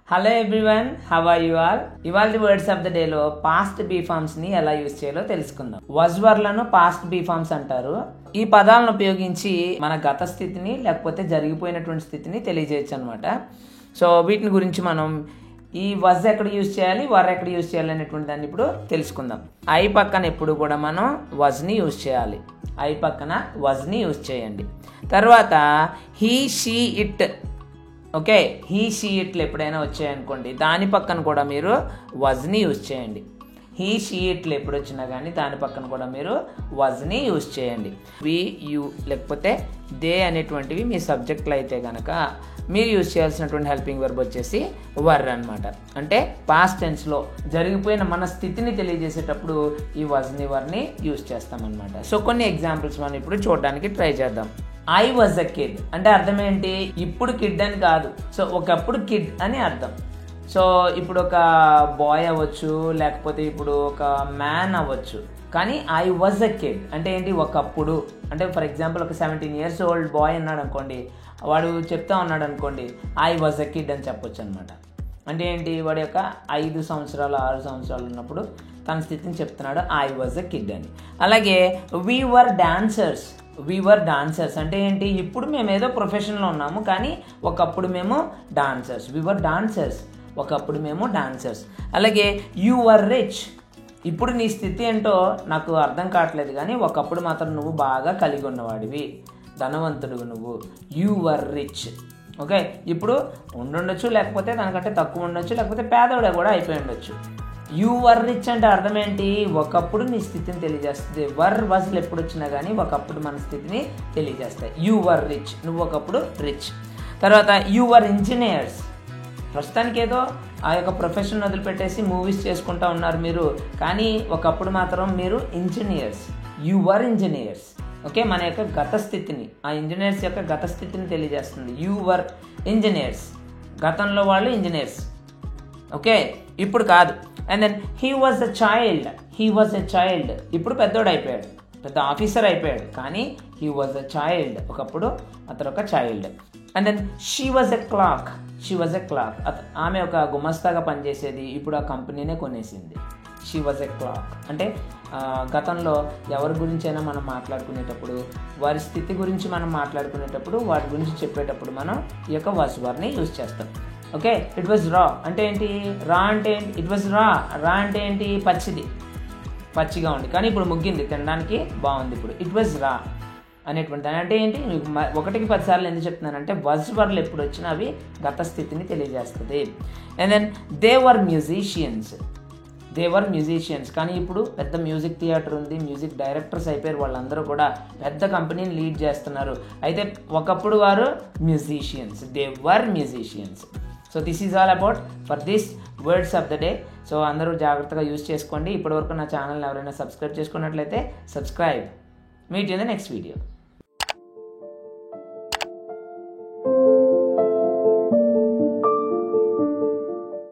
Hello everyone, how are you all? ఇవాళ words of the డేలో past be forms ని ఎలా యూజ్ చేయాలో తెలుసుకుందాం. వజ్ వర్లను పాస్ట్ బీ ఫార్మ్స్ అంటారు. ఈ పదాలను ఉపయోగించి మన గత స్థితిని లేకపోతే జరిగిపోయినటువంటి స్థితిని తెలియజేయచ్చు అనమాట. సో వీటిని గురించి మనం ఈ వజ్ ఎక్కడ యూజ్ చేయాలి, వర్ ఎక్కడ యూజ్ చేయాలి అనేటువంటి దాన్ని ఇప్పుడు తెలుసుకుందాం. ఐ పక్కన ఎప్పుడు కూడా మనం వజ్ని యూజ్ చేయాలి. ఐ పక్కన వజ్ని యూజ్ చేయండి. తర్వాత he, she, it. Okay, he, she, ఇట్లు ఎప్పుడైనా వచ్చాయనుకోండి, దాని పక్కన కూడా మీరు వజ్ని యూజ్ చేయండి. హీ, షీ, ఇట్లు ఎప్పుడు వచ్చినా కానీ దాని పక్కన కూడా మీరు వజ్ని యూజ్ చేయండి. వి, యు లేకపోతే దే అనేటువంటివి మీ సబ్జెక్టులు అయితే కనుక మీరు యూజ్ చేయాల్సినటువంటి హెల్పింగ్ వర్బ్ వచ్చేసి వర్ అనమాట. అంటే పాస్ట్ టెన్స్లో జరిగిపోయిన మన స్థితిని తెలియజేసేటప్పుడు ఈ వజ్ని వర్ని యూజ్ చేస్తామన్నమాట. సో కొన్ని ఎగ్జాంపుల్స్ మనం ఇప్పుడు చూడడానికి ట్రై చేద్దాం. ఐ వాజ్ అ కిడ్ అంటే అర్థం ఏంటి? ఇప్పుడు కిడ్ అని కాదు, సో ఒకప్పుడు కిడ్ అని అర్థం. సో ఇప్పుడు ఒక బాయ్ అవ్వచ్చు, లేకపోతే ఇప్పుడు ఒక మ్యాన్ అవ్వచ్చు, కానీ ఐ వాజ్ అ కిడ్ అంటే ఏంటి? ఒకప్పుడు. అంటే ఫర్ ఎగ్జాంపుల్ ఒక 17 years old బాయ్ అన్నాడు అనుకోండి, వాడు చెప్తా ఉన్నాడు అనుకోండి, ఐ వాజ్ అ కిడ్ అని చెప్పొచ్చు అనమాట. అంటే ఏంటి? వాడి యొక్క 5 సంవత్సరాలు 6 సంవత్సరాలు ఉన్నప్పుడు తన స్థితిని చెప్తున్నాడు, ఐ వాజ్ అ కిడ్ అని. అలాగే we were dancers. We were dancers అంటే ఏంటి? ఇప్పుడు మేము ఏదో ప్రొఫెషన్లో ఉన్నాము, కానీ ఒకప్పుడు మేము డాన్సర్స్. వీ వర్ డాన్సర్స్, ఒకప్పుడు మేము డాన్సర్స్. అలాగే యూ వర్ రిచ్. ఇప్పుడు నీ స్థితి ఏంటో నాకు అర్థం కావట్లేదు, కానీ ఒకప్పుడు మాత్రం నువ్వు బాగా కలిగి ఉన్నవాడివి, ధనవంతుడు నువ్వు. You were rich. ఓకే, ఇప్పుడు ఉండుండొచ్చు, లేకపోతే దానికంటే తక్కువ ఉండొచ్చు, లేకపోతే పేదవాడే కూడా అయిపోయి ఉండొచ్చు. యూ వర్ రిచ్ అంటే అర్థం ఏంటి? ఒకప్పుడు నీ స్థితిని తెలియజేస్తుంది. వర్ వజ్లు ఎప్పుడు వచ్చినా కానీ ఒకప్పుడు మన స్థితిని తెలియజేస్తాయి. యూ వర్ రిచ్, నువ్వు ఒకప్పుడు రిచ్. తర్వాత యూ వర్ ఇంజనీర్స్. ప్రస్తుతానికి ఏదో ఆ యొక్క ప్రొఫెషన్ వదిలిపెట్టేసి మూవీస్ చేసుకుంటూ ఉన్నారు మీరు, కానీ ఒకప్పుడు మాత్రం మీరు engineers. You were engineers. Okay, మన యొక్క గత స్థితిని, ఆ ఇంజనీర్స్ యొక్క గత స్థితిని తెలియజేస్తుంది. యూ వర్ ఇంజనీర్స్, గతంలో వాళ్ళు ఇంజనీర్స్. ఓకే, ఇప్పుడు కాదు. And then he was a child. He was a child, ఇప్పుడు పెద్దోడు అయిపోయాడు, పెద్ద ఆఫీసర్ అయిపోయాడు, కానీ హీ వాజ్ అ చైల్డ్, ఒకప్పుడు అతను ఒక child. And then she was a clerk. She was a clerk, ఆమె ఒక గుమస్తాగా పనిచేసేది, ఇప్పుడు ఆ కంపెనీనే కొనేసింది. షీ వాజ్ ఎ క్లాక్ అంటే గతంలో ఎవరి గురించి అయినా మనం మాట్లాడుకునేటప్పుడు, వారి స్థితి గురించి మనం మాట్లాడుకునేటప్పుడు, వాటి గురించి చెప్పేటప్పుడు మనం ఈ యొక్క వాజ్ వర్ని యూజ్ చేస్తాం. ఓకే, ఇట్ వాజ్ రా అంటే ఏంటి? రా అంటే ఏంటి? ఇట్ వాజ్ రా. రా అంటే ఏంటి? పచ్చిది, పచ్చిగా ఉంది, కానీ ఇప్పుడు ముగ్గింది, తినడానికి బాగుంది. ఇప్పుడు ఇట్ వాజ్ రా అనేటువంటి దాని అంటే ఏంటి? మీకు 1కి 10 సార్లు ఎందుకు చెప్తున్నానంటే వజ్ వర్లు ఎప్పుడు వచ్చినా అవి గత స్థితిని తెలియజేస్తుంది. And then they were musicians. They were musicians, కానీ ఇప్పుడు పెద్ద మ్యూజిక్ థియేటర్ ఉంది, మ్యూజిక్ డైరెక్టర్స్ అయిపోయారు, వాళ్ళందరూ కూడా పెద్ద కంపెనీని లీడ్ చేస్తున్నారు. అయితే ఒకప్పుడు వారు musicians. They were musicians. So this is all about for this words of the day. So అందరూ జాగ్రత్తగా యూజ్ చేసుకోండి. ఇప్పటివరకు నా ఛానల్ని ఎవరైనా సబ్స్క్రైబ్ చేసుకున్నట్లయితే subscribe. Meet in the next video.